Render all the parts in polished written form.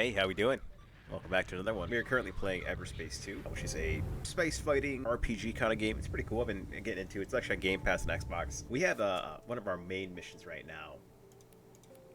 Hey, how we doing? Welcome back to another one. We are currently playing Everspace 2, which is a space fighting RPG kind of game. It's pretty cool. I've been getting into it. It's actually on Game Pass and Xbox. We have one of our main missions right now,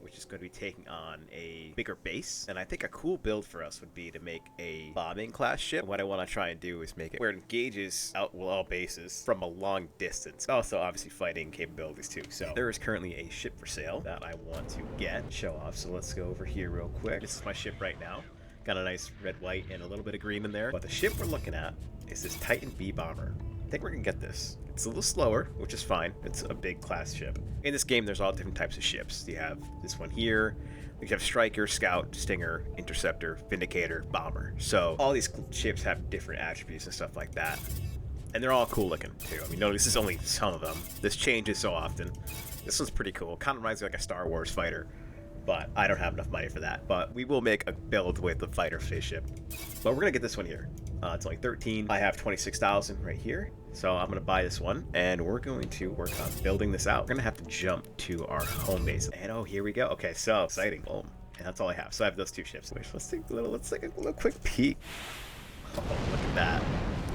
which is going to be taking on a bigger base. And I think a cool build for us would be to make a bombing class ship. And what I want to try and do is make it where it engages all bases from a long distance. Also, obviously, fighting capabilities too. So there is currently a ship for sale that I want to show off. So let's go over here real quick. This is my ship right now. Got a nice red, white, and a little bit of green in there. But the ship we're looking at is this Titan B bomber. I think we're gonna get this. It's a little slower, which is fine. It's a big class ship. In this game, there's all different types of ships. You have this one here. You have Striker, Scout, Stinger, Interceptor, Vindicator, Bomber. So all these ships have different attributes and stuff like that. And they're all cool looking too. I mean, notice this is only some of them. This changes so often. This one's pretty cool. Kind of reminds me like a Star Wars fighter. But I don't have enough money for that. But we will make a build with the fighter spaceship. But we're gonna get this one here. It's only 13. I have 26,000 right here. So I'm gonna buy this one, and we're going to work on building this out. We're gonna have to jump to our home base. And oh, here we go. Okay, so exciting. Boom. And that's all I have. So I have those two ships. Let's take a little quick peek. Oh, look at that.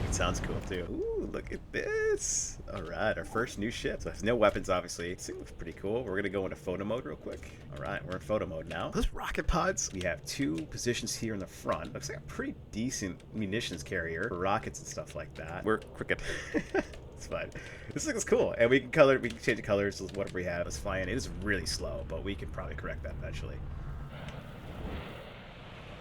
It sounds cool too. Ooh, look at this. All right, our first new ship. So there's no weapons, obviously. This looks pretty cool. We're gonna go into photo mode real quick. All right, we're in photo mode now. Those rocket pods. We have two positions here in the front. Looks like a pretty decent munitions carrier for rockets and stuff like that. We're quick. It's fine. This looks cool, and we can change the colors to whatever we have. It's fine. It is really slow, but we can probably correct that eventually.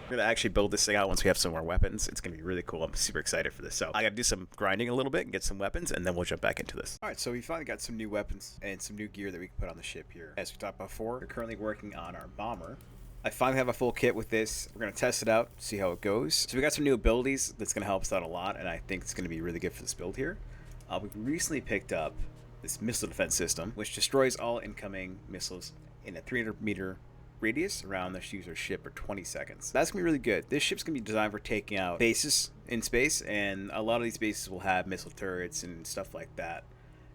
We're gonna actually build this thing out once we have some more weapons. It's gonna be really cool. I'm super excited for this. So I gotta do some grinding a little bit and get some weapons, and then we'll jump back into this. All right, so we finally got some new weapons and some new gear that we can put on the ship here. As we talked about before, we're currently working on our bomber. I finally have a full kit with this. We're gonna test it out, see how it goes. So we got some new abilities that's gonna help us out a lot, and I think it's gonna be really good for this build here. We recently picked up this missile defense system, which destroys all incoming missiles in a 300-meter radius around the user's ship for 20 seconds. That's gonna be really good. This ship's gonna be designed for taking out bases in space, and a lot of these bases will have missile turrets and stuff like that.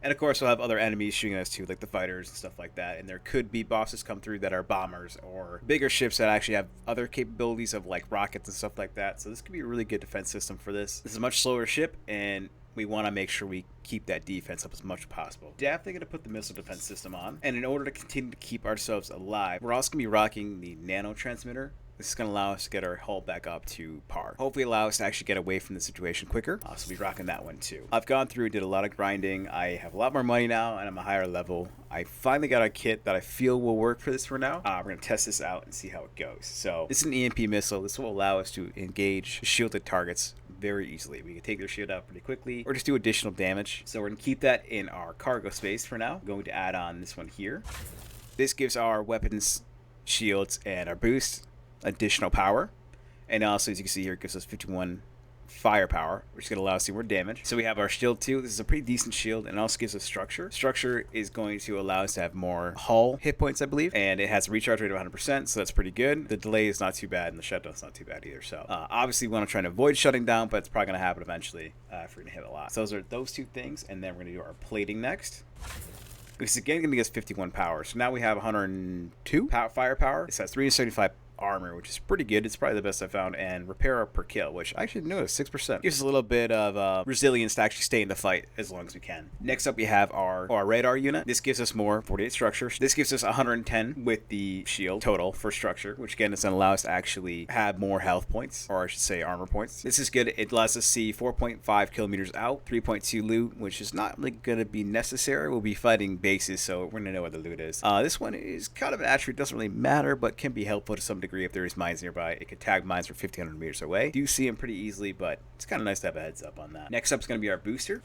And of course, we'll have other enemies shooting us too, like the fighters and stuff like that. And there could be bosses come through that are bombers or bigger ships that actually have other capabilities of like rockets and stuff like that. So this could be a really good defense system for this. This is a much slower ship, and we want to make sure we keep that defense up as much as possible. Definitely going to put the missile defense system on. And in order to continue to keep ourselves alive, we're also going to be rocking the nano transmitter. This is going to allow us to get our hull back up to par. Hopefully allow us to actually get away from the situation quicker. So we'll be rocking that one too. I've gone through, did a lot of grinding. I have a lot more money now, and I'm a higher level. I finally got a kit that I feel will work for this for now. We're going to test this out and see how it goes. So this is an EMP missile. This will allow us to engage shielded targets very easily. We can take their shield out pretty quickly or just do additional damage. So we're going to keep that in our cargo space for now. I'm going to add on this one here. This gives our weapons, shields, and our boost additional power. And also, as you can see here, it gives us 51 firepower, which is going to allow us to do more damage. So we have our shield too. This is a pretty decent shield, and it also gives us structure. Structure is going to allow us to have more hull hit points, I believe, and it has a recharge rate of 100%, so that's pretty good. The delay is not too bad, and the shutdown's not too bad either. So obviously we want to try and avoid shutting down, but it's probably going to happen eventually if we're going to hit a lot. So those are those two things, and then we're going to do our plating next. This is again going to give us 51 power. So now we have 102 firepower. This has 375 armor, which is pretty good. It's probably the best I found. And repair per kill, which I actually noticed 6%. Gives us a little bit of resilience to actually stay in the fight as long as we can. Next up, we have our radar unit. This gives us more 48 structure. This gives us 110 with the shield total for structure, which again is going to allow us to actually have more health points, or I should say armor points. This is good. It lets us see 4.5 kilometers out, 3.2 loot, which is not really going to be necessary. We'll be fighting bases, so we're going to know what the loot is. This one is kind of an attribute, doesn't really matter, but can be helpful to some degree if there is mines nearby. It could tag mines from 1,500 meters away. Do see them pretty easily, but it's kind of nice to have a heads up on that. Next up is going to be our booster.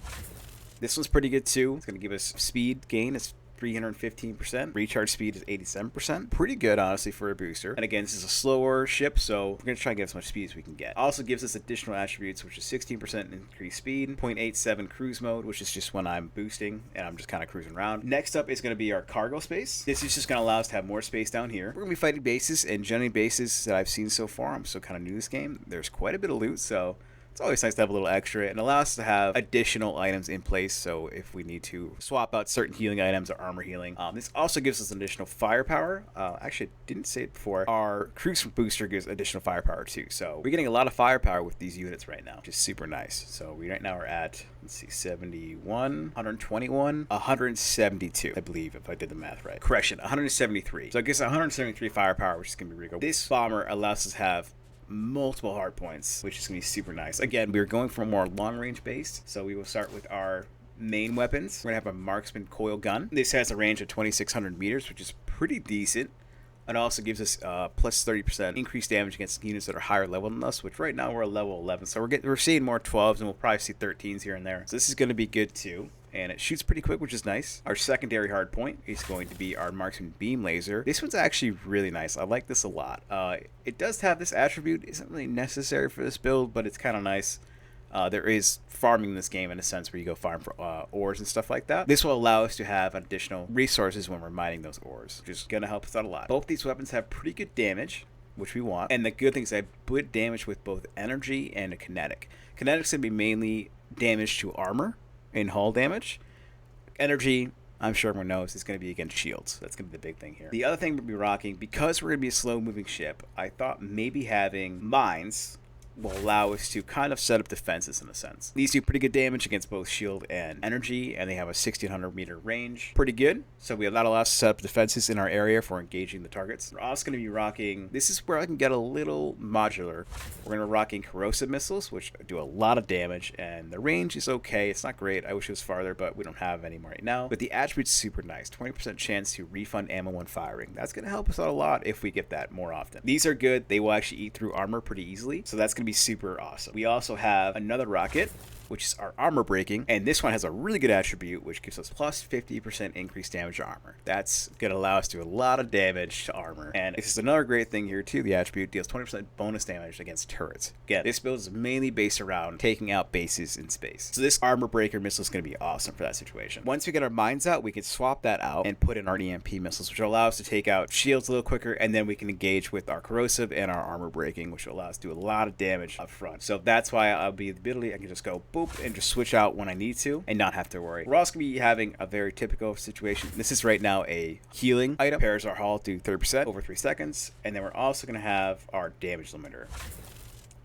This one's pretty good too. It's going to give us speed gain. It's 315%. Recharge speed is 87%. Pretty good, honestly, for a booster. And again, this is a slower ship, so we're going to try and get as much speed as we can get. Also gives us additional attributes, which is 16% increased speed, 0.87 cruise mode, which is just when I'm boosting and I'm just kind of cruising around. Next up is going to be our cargo space. This is just going to allow us to have more space down here. We're going to be fighting bases, and generally bases that I've seen so far, I'm still kind of new to this game. There's quite a bit of loot, so It's always nice to have a little extra and allow us to have additional items in place. So if we need to swap out certain healing items or armor healing, this also gives us additional firepower. Actually, I didn't say it before. Our cruise booster gives additional firepower too. So we're getting a lot of firepower with these units right now, which is super nice. So we right now are at, let's see, 71, 121, 172, I believe, if I did the math right. Correction, 173. So it gives 173 firepower, which is going to be really good. This bomber allows us to have multiple hard points, which is going to be super nice. Again, we're going for more long range based, so we will start with our main weapons. We're going to have a marksman coil gun. This has a range of 2,600 meters, which is pretty decent. It also gives us plus 30% increased damage against units that are higher level than us, which right now we're at level 11. So we're seeing more 12s, and we'll probably see 13s here and there. So this is going to be good too. And it shoots pretty quick, which is nice. Our secondary hard point is going to be our marksman beam laser. This one's actually really nice. I like this a lot. It does have this attribute. Isn't really necessary for this build, but it's kind of nice. There is farming in this game in a sense where you go farm for ores and stuff like that. This will allow us to have additional resources when we're mining those ores, which is going to help us out a lot. Both these weapons have pretty good damage, which we want. And the good thing is they have good damage with both energy and a kinetic. Kinetic's going to be mainly damage to armor and hull damage. Energy, I'm sure everyone knows, is going to be against shields. That's going to be the big thing here. The other thing we'll be rocking, because we're going to be a slow-moving ship, I thought maybe having mines will allow us to kind of set up defenses in a sense. These do pretty good damage against both shield and energy, and they have a 1,600 meter range. Pretty good. So that allows us to set up defenses in our area for engaging the targets. We're also going to be rocking, this is where I can get a little modular. We're going to be rocking corrosive missiles, which do a lot of damage, and the range is okay. It's not great. I wish it was farther, but we don't have any right now. But the attribute's super nice. 20% chance to refund ammo when firing. That's going to help us out a lot if we get that more often. These are good. They will actually eat through armor pretty easily, so that's going to be super awesome. We also have another rocket, which is our armor breaking, and this one has a really good attribute, which gives us plus 50% increased damage to armor. That's going to allow us to do a lot of damage to armor. And this is another great thing here too. The attribute deals 20% bonus damage against turrets. Again, this build is mainly based around taking out bases in space. So this armor breaker missile is going to be awesome for that situation. Once we get our mines out, we can swap that out and put in our EMP missiles, which will allow us to take out shields a little quicker, and then we can engage with our corrosive and our armor breaking, which will allow us to do a lot of damage up front. So that's why I'll be the ability, I can just go boop and just switch out when I need to and not have to worry. We're also going to be having a very typical situation. This is right now a healing item. Pairs our hull to 30% over 3 seconds. And then we're also going to have our damage limiter.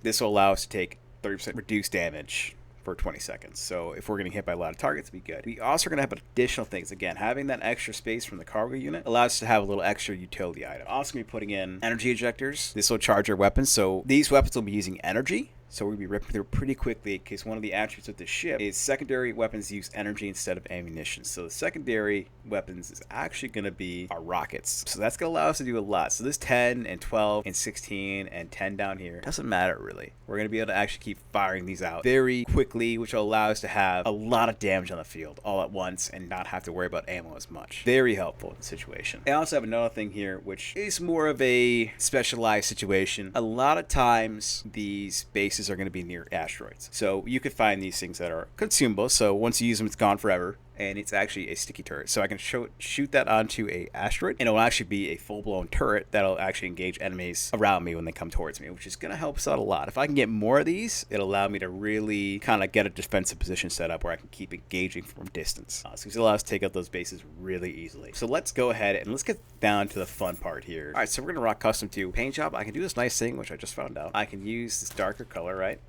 This will allow us to take 30% reduced damage for 20 seconds. So if we're getting hit by a lot of targets, it'll be good. We also are going to have additional things. Again, having that extra space from the cargo unit allows us to have a little extra utility item. Also going to be putting in energy ejectors. This will charge our weapons. So these weapons will be using energy. So we'll be ripping through pretty quickly because one of the attributes of this ship is secondary weapons use energy instead of ammunition. So the secondary weapons is actually going to be our rockets. So that's going to allow us to do a lot. So this 10 and 12 and 16 and 10 down here doesn't matter really. We're going to be able to actually keep firing these out very quickly, which will allow us to have a lot of damage on the field all at once and not have to worry about ammo as much. Very helpful in the situation. I also have another thing here, which is more of a specialized situation. A lot of times these bases are going to be near asteroids. So you could find these things that are consumable. So once you use them, it's gone forever. And it's actually a sticky turret. So I can shoot that onto a asteroid, and it will actually be a full-blown turret that'll actually engage enemies around me when they come towards me, which is going to help us out a lot. If I can get more of these, it'll allow me to really kind of get a defensive position set up where I can keep engaging from distance. So it allows us to take out those bases really easily. So let's go ahead and let's get down to the fun part here. All right, so we're going to rock custom to paint job. I can do this nice thing, which I just found out. I can use this darker color, right?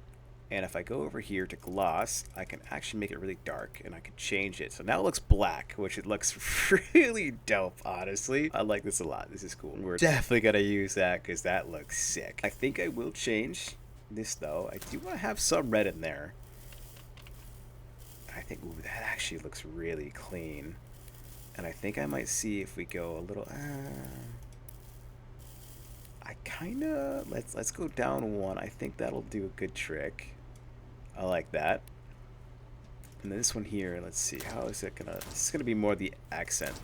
And if I go over here to gloss, I can actually make it really dark, and I can change it. So now it looks black, which it looks really dope, honestly. I like this a lot. This is cool. We're definitely going to use that because that looks sick. I think I will change this, though. I do want to have some red in there. I think, ooh, that actually looks really clean. And I think I might see if we go a little... I kind of... Let's go down one. I think that'll do a good trick. I like that. And then this one here, let's see, how is it gonna... This is gonna be more the accent.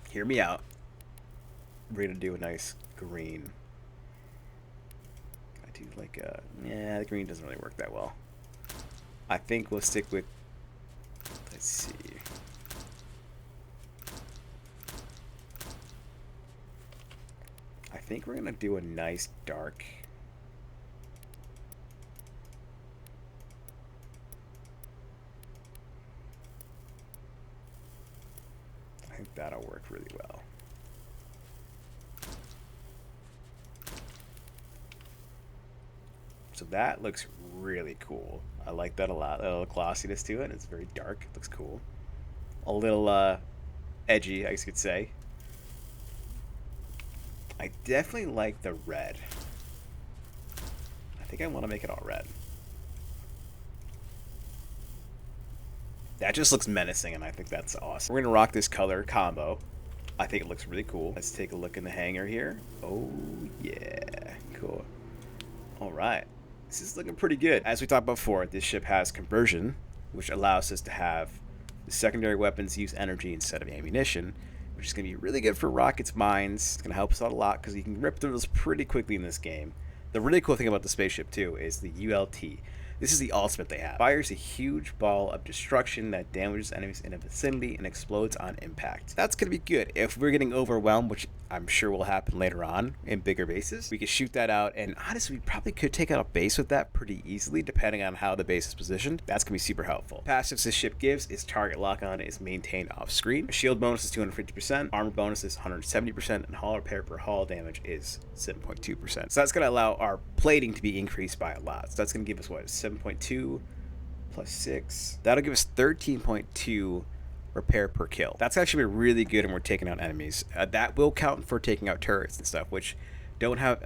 Hear me out. We're gonna do a nice green. I do like a... Yeah, the green doesn't really work that well. I think we'll stick with... Let's see... I think we're gonna do a nice dark work really well. So that looks really cool. I like that a lot. A little glossiness to it. It's very dark. It looks cool. A little edgy, I guess you could say. I definitely like the red. I think I want to make it all red. That just looks menacing, and I think that's awesome. We're going to rock this color combo. I think it looks really cool. Let's take a look in the hanger here. Oh, yeah. Cool. All right. This is looking pretty good. As we talked about before, this ship has conversion, which allows us to have the secondary weapons use energy instead of ammunition, which is going to be really good for rockets, mines. It's going to help us out a lot because you can rip through those pretty quickly in this game. The really cool thing about the spaceship, too, is the ULT. This is the ultimate they have. Fires a huge ball of destruction that damages enemies in a vicinity and explodes on impact. That's going to be good. If we're getting overwhelmed, which I'm sure will happen later on in bigger bases, we can shoot that out, and honestly, we probably could take out a base with that pretty easily, depending on how the base is positioned. That's going to be super helpful. Passives this ship gives is target lock-on is maintained off-screen. Shield bonus is 250%, armor bonus is 170%, and hull repair per hull damage is 7.2%. So that's going to allow our plating to be increased by a lot. So that's going to give us, what, 7.2 plus 6? That'll give us 13.2 repair per kill. That's actually really good when we're taking out enemies. That will count for taking out turrets and stuff, which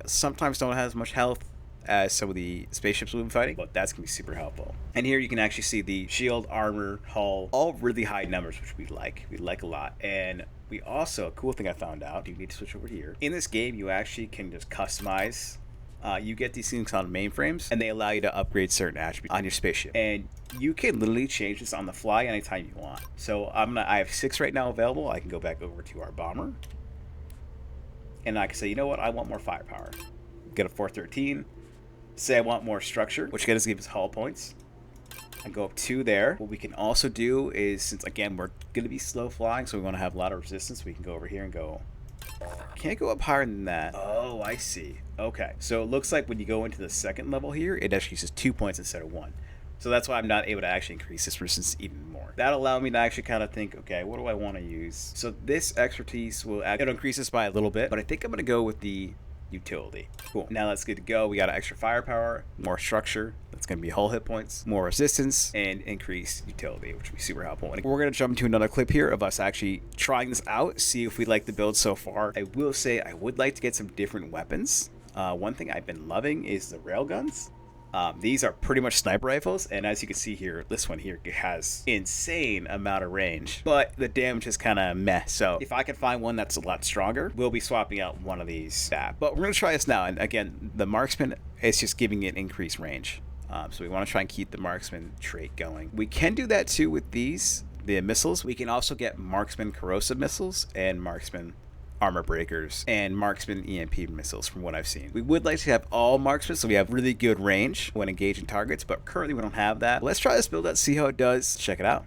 sometimes don't have as much health as some of the spaceships we've been fighting, but that's gonna be super helpful. And here you can actually see the shield, armor, hull, all really high numbers, which we like a lot. And we also, a cool thing I found out, you need to switch over here. In this game, you actually can just customize. You get these things on mainframes, and they allow you to upgrade certain attributes on your spaceship. And you can literally change this on the fly anytime you want. So I have 6 right now available. I can go back over to our bomber, and I can say, you know what, I want more firepower. Get a 413. Say I want more structure, which gives us hull points. And go up 2 there. What we can also do is, since again we're going to be slow flying, so we want to have a lot of resistance, we can go over here and go. Can't go up higher than that. Oh, I see. Okay. So it looks like when you go into the second level here, it actually uses 2 points instead of 1. So that's why I'm not able to actually increase this resistance even more. That'll allow me to actually kind of think, okay, what do I want to use? So this expertise it'll increase this by a little bit, but I think I'm going to go with the utility. Cool. Now that's good to go. We got extra firepower, more structure. That's going to be hull hit points, more resistance, and increased utility, which will be super helpful. And we're going to jump into another clip here of us actually trying this out, see if we like the build so far. I will say I would like to get some different weapons. One thing I've been loving is the railguns. These are pretty much sniper rifles, and as you can see here, this one here has insane amount of range, but the damage is kind of meh. So if I can find one that's a lot stronger, we'll be swapping out one of these. But we're gonna try this now, and again, the marksman is just giving it increased range. So we want to try and keep the marksman trait going. We can do that too with the missiles. We can also get marksman corrosive missiles and marksman armor breakers and marksman EMP missiles from what I've seen. We would like to have all marksmen so we have really good range when engaging targets, but currently we don't have that. Let's try this build out, see how it does. Check it out.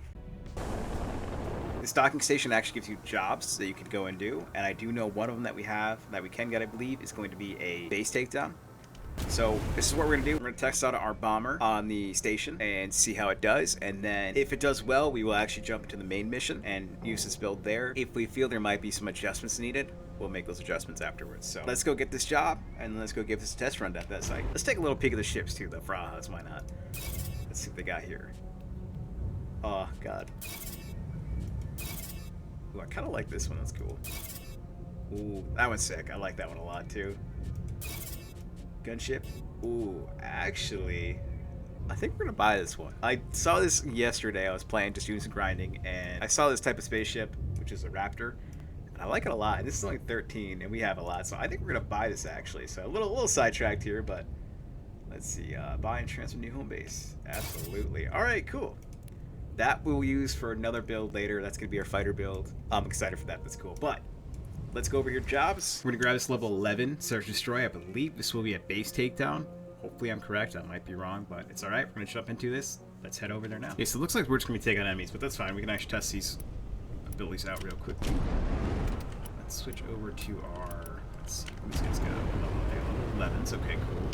This docking station actually gives you jobs that you can go and do, and I do know one of them that we can get, I believe, is going to be a base takedown. So this is what we're going to do. We're going to test out our bomber on the station and see how it does. And then if it does well, we will actually jump into the main mission and use this build there. If we feel there might be some adjustments needed, we'll make those adjustments afterwards. So let's go get this job and let's go give this a test run at that site. Let's take a little peek at the ships too, the Frajas, why not? Let's see what they got here. Oh, God. Ooh, I kind of like this one. That's cool. Ooh, that one's sick. I like that one a lot too. Gunship. Ooh, actually, I think we're gonna buy this one. I saw this yesterday. I was playing, just doing some grinding, and I saw this type of spaceship, which is a Raptor, and I like it a lot. This is only 13, and we have a lot, so I think we're gonna buy this actually. So a little sidetracked here, but let's see. Buy and transfer new home base. Absolutely. All right, cool. That we'll use for another build later. That's gonna be our fighter build. I'm excited for that. That's cool. But let's go over here to jobs. We're gonna grab this level 11 search destroy. I believe this will be a base takedown. Hopefully I'm correct. I might be wrong, but it's all right. We're gonna jump into this. Let's head over there now. Okay, so it looks like we're just gonna be taking on enemies, but that's fine. We can actually test these abilities out real quickly. Let's switch over to our, let's see, these guys go level 11s. Okay, cool.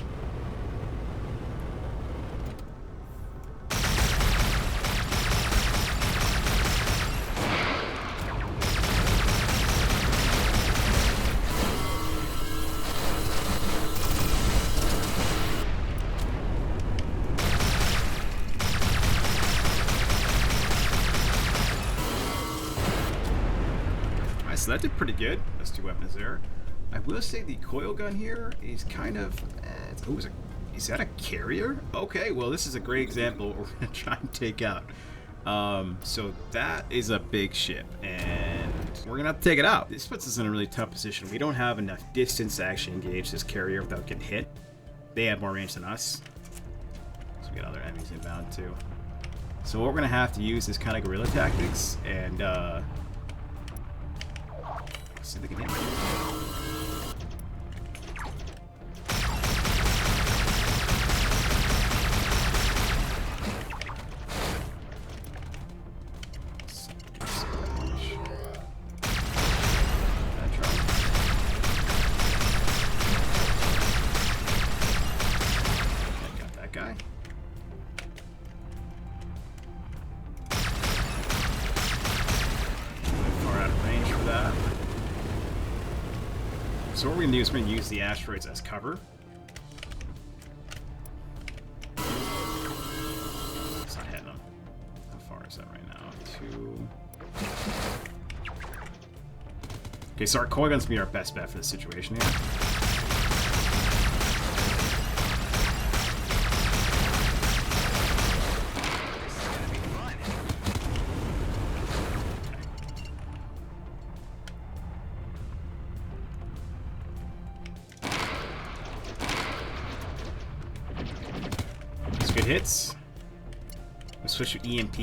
so that did pretty good. Those 2 weapons there. I will say the coil gun here is kind of... oh, is that a carrier? Okay, well, this is a great example of what we're going to try and take out. So that is a big ship, and we're going to have to take it out. This puts us in a really tough position. We don't have enough distance to actually engage this carrier without getting hit. They have more range than us. So we got other enemies inbound, too. So what we're going to have to use is kind of guerrilla tactics, and, see if they can hit me. So what we're going to do is we're going to use the asteroids as cover. It's not hitting them. How far is that right now? 2. Okay, so our coil gun's going to be our best bet for this situation here. Good hits. We'll switch to EMP.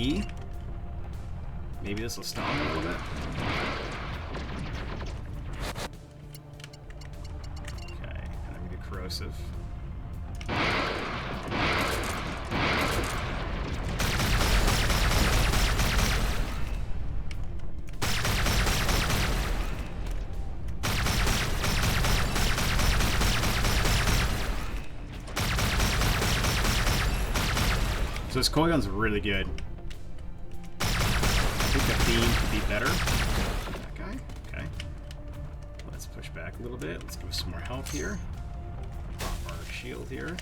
Maybe this will stall him a little bit. Okay, and I'm gonna do corrosive. So this coil gun's really good. I think the beam could be better. That guy? Okay. Let's push back a little bit. Let's give us some more health here. Pop our shield here.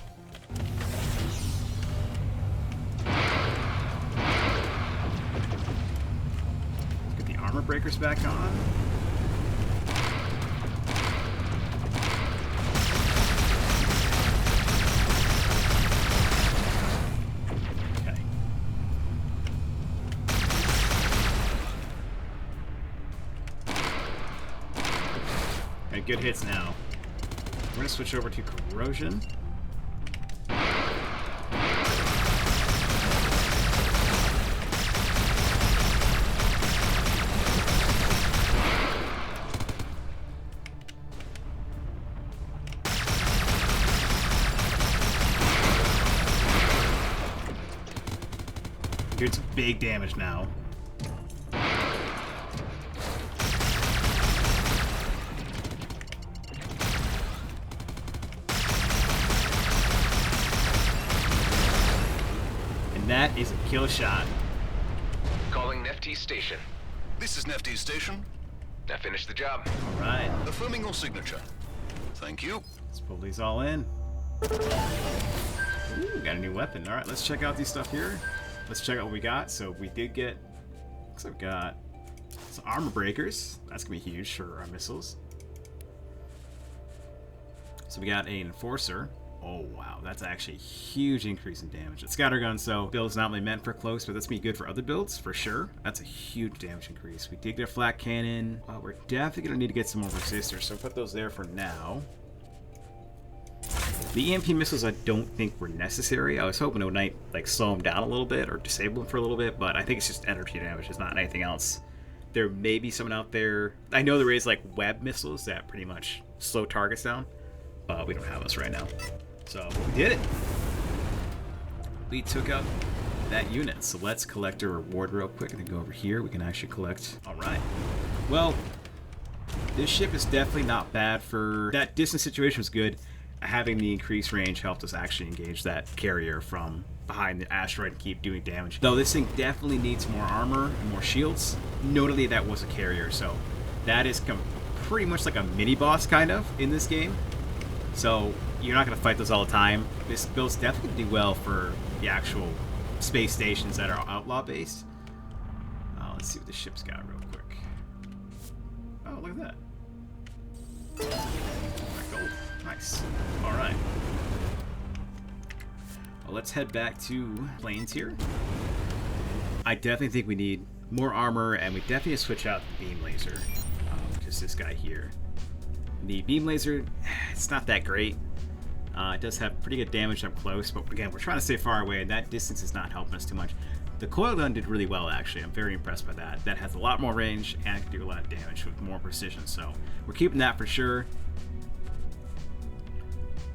Let's get the armor breakers back on. Good hits now. We're going to switch over to corrosion. Doing some big damage now. That is a kill shot. Calling Nefty Station. This is Nefty Station. Now finish the job. All right. Affirming your signature. Thank you. Let's pull these all in. Ooh, got a new weapon. All right, let's check out these stuff here. Let's check out what we got. So we did get, looks like we got some armor breakers. That's gonna be huge for our missiles. So we got an enforcer. Oh wow, that's actually a huge increase in damage. It's scattergun, so build's not really meant for close, but that's gonna be good for other builds for sure. That's a huge damage increase. We did get a flat cannon. We're definitely gonna need to get some more resistors, so put those there for now. The EMP missiles I don't think were necessary. I was hoping it might like slow them down a little bit or disable them for a little bit, but I think it's just energy damage. It's not anything else. There may be someone out there. I know there is like web missiles that pretty much slow targets down, but we don't have those right now. So we did it. We took out that unit. So let's collect a reward real quick and then go over here. We can actually collect. All right. Well, this ship is definitely not bad for that distance situation. Was good. Having the increased range helped us actually engage that carrier from behind the asteroid and keep doing damage. Though this thing definitely needs more armor and more shields. Notably, that was a carrier, so that is pretty much like a mini boss kind of in this game. So you're not going to fight those all the time. This build's definitely going to do well for the actual space stations that are outlaw based. Let's see what the ship's got real quick. Oh, Oh, look at that. Gold. Nice. Alright. Well, let's head back to planes here. I definitely think we need more armor, and we definitely switch out the beam laser. Just this guy here. The beam laser, it's not that great. It does have pretty good damage up close, but again, we're trying to stay far away, and that distance is not helping us too much. The coil gun did really well, actually. I'm very impressed by that. That has a lot more range, and it can do a lot of damage with more precision, so we're keeping that for sure.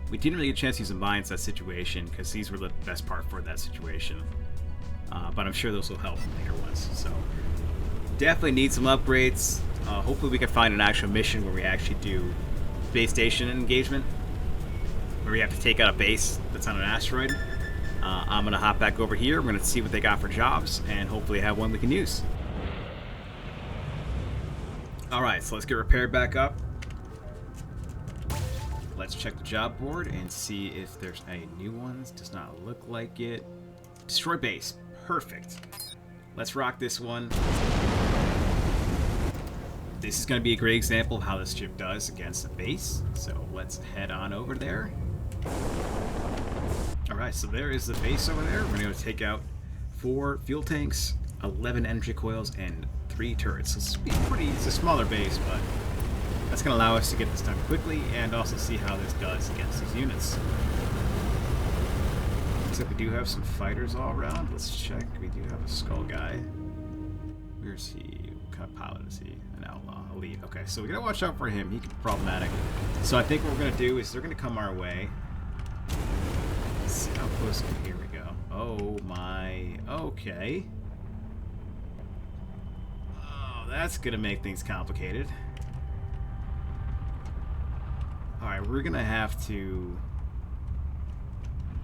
We didn't really get a chance to use the mines in that situation, because these were the best part for that situation. But I'm sure those will help in later ones, so definitely need some upgrades. Hopefully we can find an actual mission where we actually do base station engagement, where we have to take out a base that's on an asteroid. I'm going to hop back over here. We're going to see what they got for jobs, and hopefully have one we can use. Alright, so let's get repaired back up. Let's check the job board and see if there's any new ones. Does not look like it. Destroy base. Perfect. Let's rock this one. This is going to be a great example of how this ship does against a base. So let's head on over there. Alright, so there is the base over there. We're going to take out 4 fuel tanks, 11 energy coils, and 3 turrets. So it's a smaller base, but that's going to allow us to get this done quickly and also see how this does against these units. Looks like we do have some fighters all around. Let's check. We do have a skull guy. Where's he? What kind of pilot is he? An outlaw. Elite. Okay, so we got to watch out for him. He can be problematic. So I think what we're going to do is they're going to come our way. Let's see how close. Here we go. Oh my. Okay. Oh, that's going to make things complicated. Alright, we're going to have to...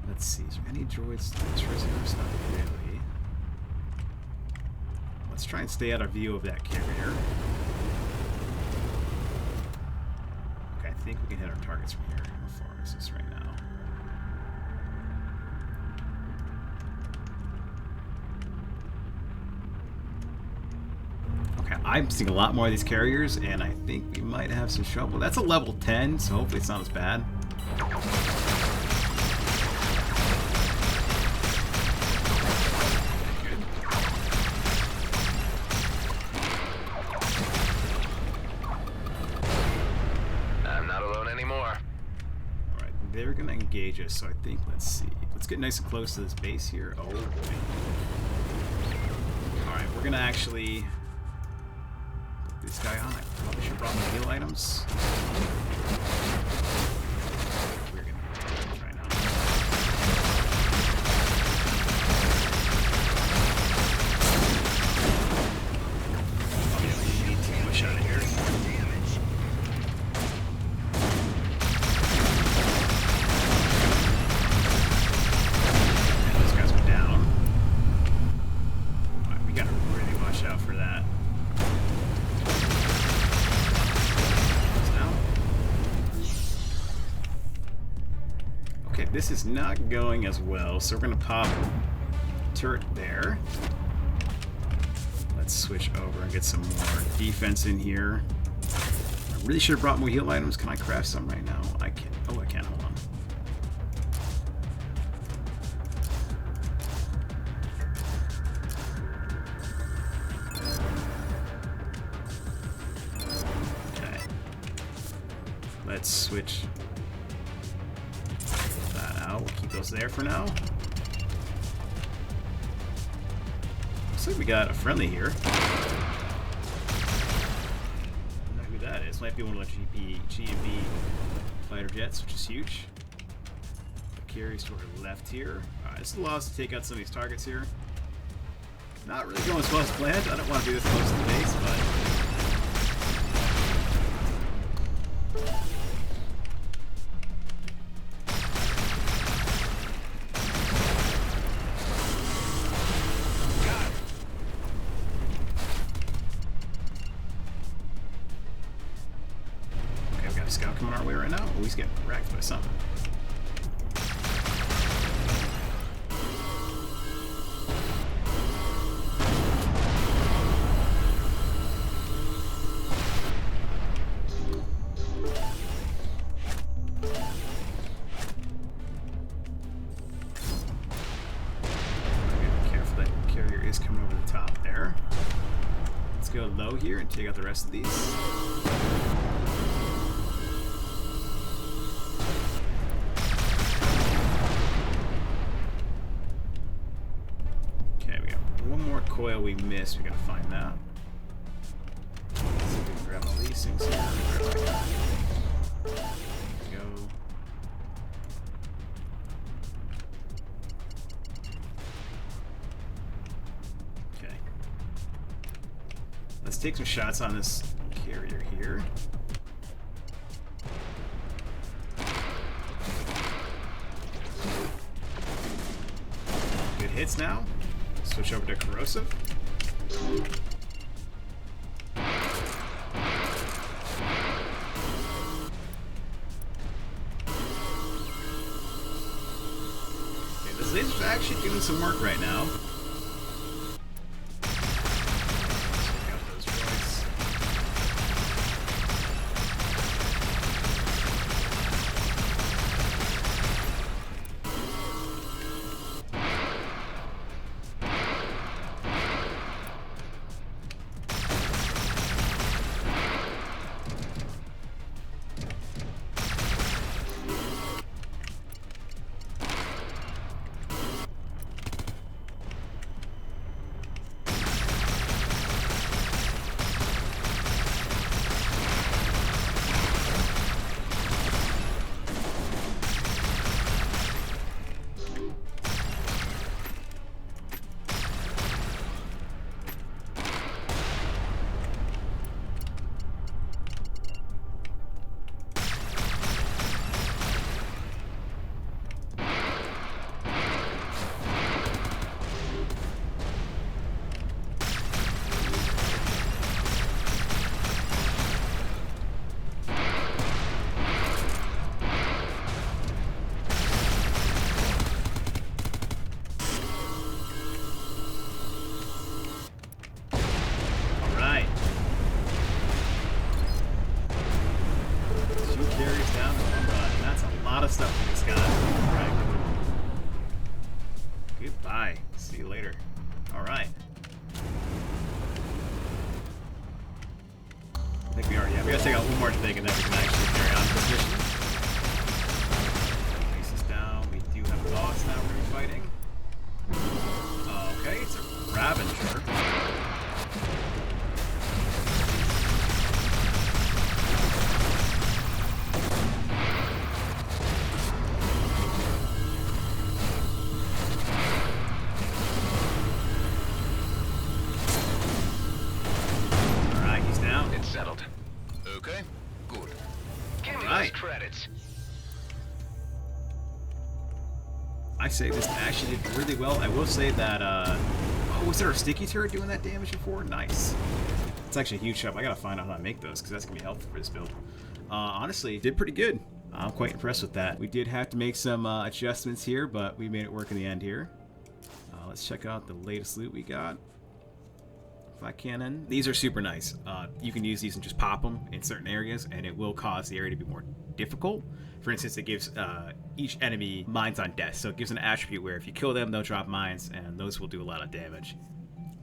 Let's see, is there any droids? Not really. Let's try and stay out of view of that carrier. Okay, I think we can hit our targets from here. How far is this right now? Okay, I'm seeing a lot more of these carriers, and I think we might have some trouble. That's a level 10, so hopefully it's not as bad. They're gonna engage us, so I think, let's see. Let's get nice and close to this base here. Oh boy. Alright, we're gonna actually put this guy on. I probably should have brought my heal items. We're gonna try now. Oh yeah, we need to push out of here. This is not going as well, so we're going to pop turret there. Let's switch over and get some more defense in here. I really should have brought more heal items. Can I craft some right now? I can. Oh, I can. Hold on. Okay. Let's switch. We'll keep those there for now. Looks like we got a friendly here. I don't know who that is. Might be one of the GMB fighter jets, which is huge. The carries to our left here. Alright, this allows us to take out some of these targets here. Not really going as well as planned. I don't want to do this close to the base, but... Scout coming our way right now? Oh, he's getting wrecked by something. low here and take out the rest of these. Okay, we got one more coil we missed. We gotta find that. Let's see if we can grab all these things here. There we go. Okay. Let's take some shots on this carrier here. Good hits now. Switch over to corrosive. Okay, this laser's actually doing some work right now. Check out those droids. Stuff we just got. Alright. Goodbye. See you later. Alright. I think we already have. We gotta take out one more thing and then we can actually carry on this mission. Place this down. We do have a boss now we're fighting. Okay, it's a Ravager. Settled. Okay, good. Give me Right. those credits. I say this actually did really well. I will say that, oh, was there a sticky turret doing that damage before? Nice. It's actually a huge shop. I gotta find out how to make those, because that's gonna be helpful for this build. Honestly, did pretty good. I'm quite impressed with that. We did have to make some adjustments here, but we made it work in the end here. Let's check out the latest loot we got. Flat cannon. These are super nice. You can use these and just pop them in certain areas, and it will cause the area to be more difficult. For instance, it gives each enemy mines on death, so it gives an attribute where if you kill them, they'll drop mines, and those will do a lot of damage.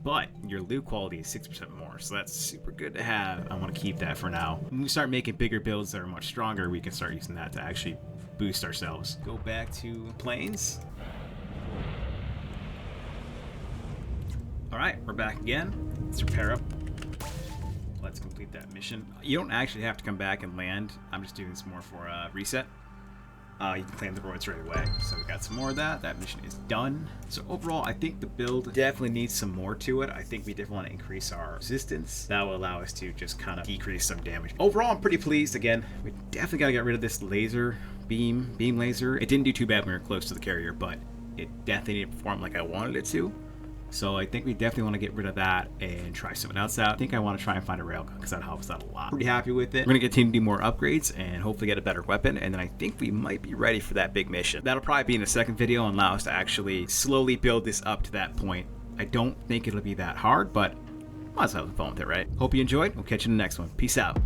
But your loot quality is 6% more, so that's super good to have. I want to keep that for now. When we start making bigger builds that are much stronger, we can start using that to actually boost ourselves. Go back to planes. All right, we're back again. Let's repair up. Let's complete that mission. You don't actually have to come back and land. I'm just doing this more for reset. You can claim the droids right away. So we got some more of that. That mission is done. So overall, I think the build definitely needs some more to it. I think we definitely want to increase our resistance. That will allow us to just kind of decrease some damage. Overall, I'm pretty pleased. Again, we definitely got to get rid of this laser beam laser. It didn't do too bad when we were close to the carrier, but it definitely didn't perform like I wanted it to. So I think we definitely want to get rid of that and try something else out. I think I want to try and find a railgun because that helps out a lot. Pretty happy with it. We're going to continue to do more upgrades and hopefully get a better weapon. And then I think we might be ready for that big mission. That'll probably be in the second video and allow us to actually slowly build this up to that point. I don't think it'll be that hard, but might as well have fun with it, right? Hope you enjoyed. We'll catch you in the next one. Peace out.